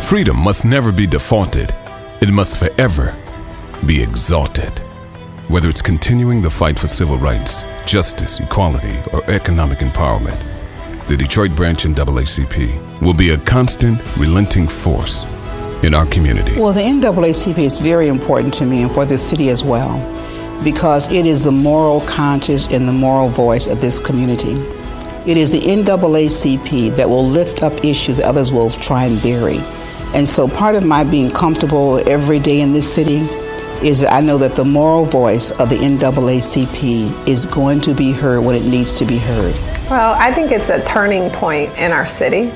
Freedom must never be defaulted. It must forever be exalted. Whether it's continuing the fight for civil rights, justice, equality, or economic empowerment, the Detroit branch NAACP will be a constant, relenting force in our community. Well, the NAACP is very important to me and for this city as well, because it is the moral conscience and the moral voice of this community. It is the NAACP that will lift up issues that others will try and bury. And so part of my being comfortable every day in this city is that I know that the moral voice of the NAACP is going to be heard when it needs to be heard. Well, I think it's a turning point in our city.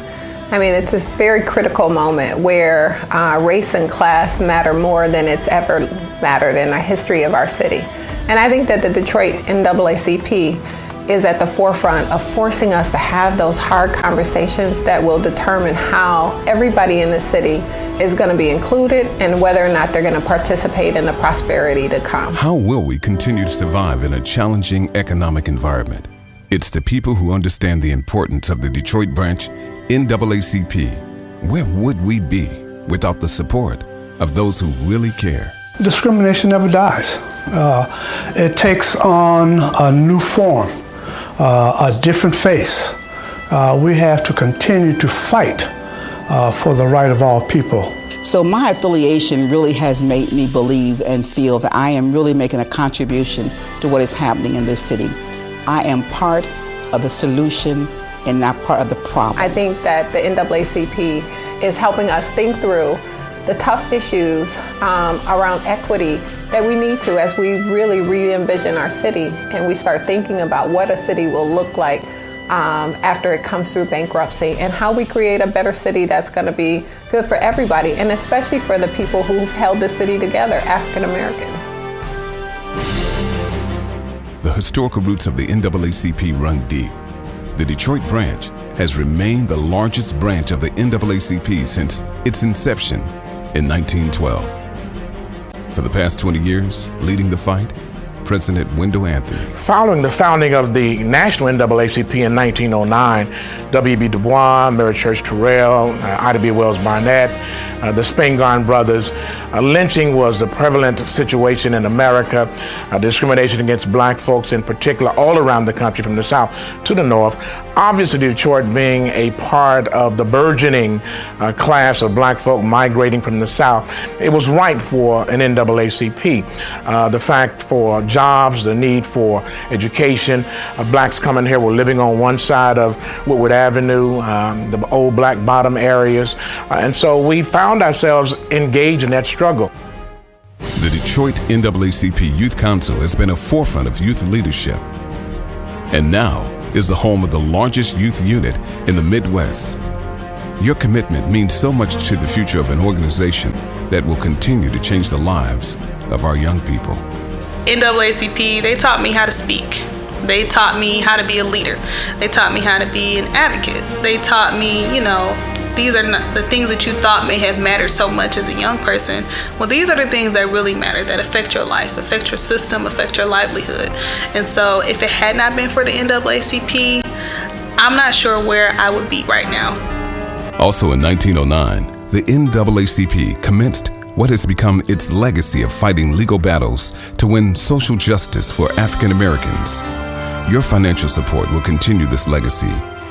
I mean, it's this very critical moment where race and class matter more than it's ever mattered in the history of our city. And I think that the Detroit NAACP is at the forefront of forcing us to have those hard conversations that will determine how everybody in the city is going to be included and whether or not they're going to participate in the prosperity to come. How will we continue to survive in a challenging economic environment? It's the people who understand the importance of the Detroit branch NAACP. Where would we be without the support of those who really care? Discrimination never dies. It takes on a new form, a different face. We have to continue to fight for the right of all people. So my affiliation really has made me believe and feel that I am really making a contribution to what is happening in this city. I am part of the solution and not part of the problem. I think that the NAACP is helping us think through the tough issues around equity that we need to as we really re-envision our city and we start thinking about what a city will look like after it comes through bankruptcy and how we create a better city that's going to be good for everybody and especially for the people who've held the city together, African Americans. The historical roots of the NAACP run deep. The Detroit branch has remained the largest branch of the NAACP since its inception in 1912. For the past 20 years, leading the fight, President Wendell Anthony. Following the founding of the National NAACP in 1909, W.B. Du Bois, Mary Church Terrell, Ida B. Wells Barnett, the Spingarn brothers, lynching was a prevalent situation in America, discrimination against black folks in particular all around the country from the south to the north. Obviously Detroit being a part of the burgeoning class of black folk migrating from the south, it was right for an NAACP. The fact for jobs, the need for education, blacks coming here were living on one side of Woodward Avenue, the old Black Bottom areas, and so we found ourselves engaged in that struggle. The Detroit NAACP Youth Council has been a forefront of youth leadership and now is the home of the largest youth unit in the Midwest. Your commitment means so much to the future of an organization that will continue to change the lives of our young people. NAACP, they taught me how to speak. They taught me how to be a leader. They taught me how to be an advocate. They taught me, these are not the things that you thought may have mattered so much as a young person. Well, these are the things that really matter, that affect your life, affect your system, affect your livelihood. And so if it had not been for the NAACP, I'm not sure where I would be right now. Also in 1909, the NAACP commenced what has become its legacy of fighting legal battles to win social justice for African Americans. Your financial support will continue this legacy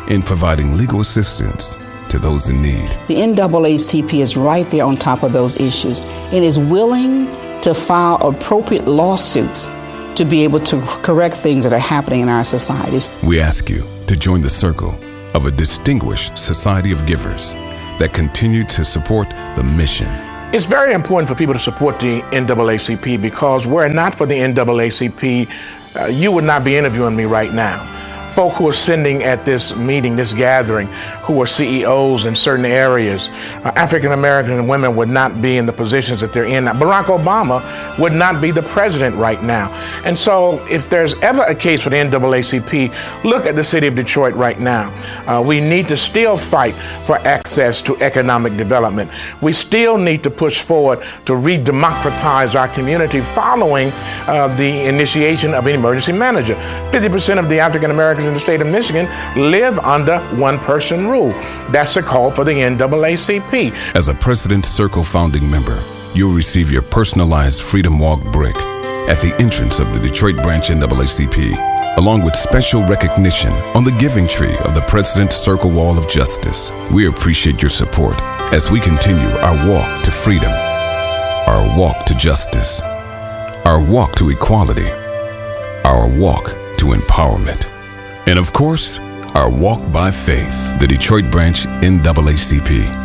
in providing legal assistance to those in need. The NAACP is right there on top of those issues and is willing to file appropriate lawsuits to be able to correct things that are happening in our societies. We ask you to join the circle of a distinguished society of givers that continue to support the mission. It's very important for people to support the NAACP because were it not for the NAACP, you would not be interviewing me right now. Folk who are sitting at this meeting, this gathering, who are CEOs in certain areas, African American women would not be in the positions that they're in now. Barack Obama would not be the president right now. And so if there's ever a case for the NAACP, look at the city of Detroit right now. We need to still fight for access to economic development. We still need to push forward to re-democratize our community following the initiation of an emergency manager. 50% of the African American Americans in the state of Michigan live under one-person rule. That's a call for the NAACP. As a President's Circle founding member, you'll receive your personalized Freedom Walk brick at the entrance of the Detroit branch NAACP, along with special recognition on the giving tree of the President's Circle Wall of Justice. We appreciate your support as we continue our walk to freedom, our walk to justice, our walk to equality, our walk to empowerment, and of course, our walk by faith, the Detroit branch NAACP.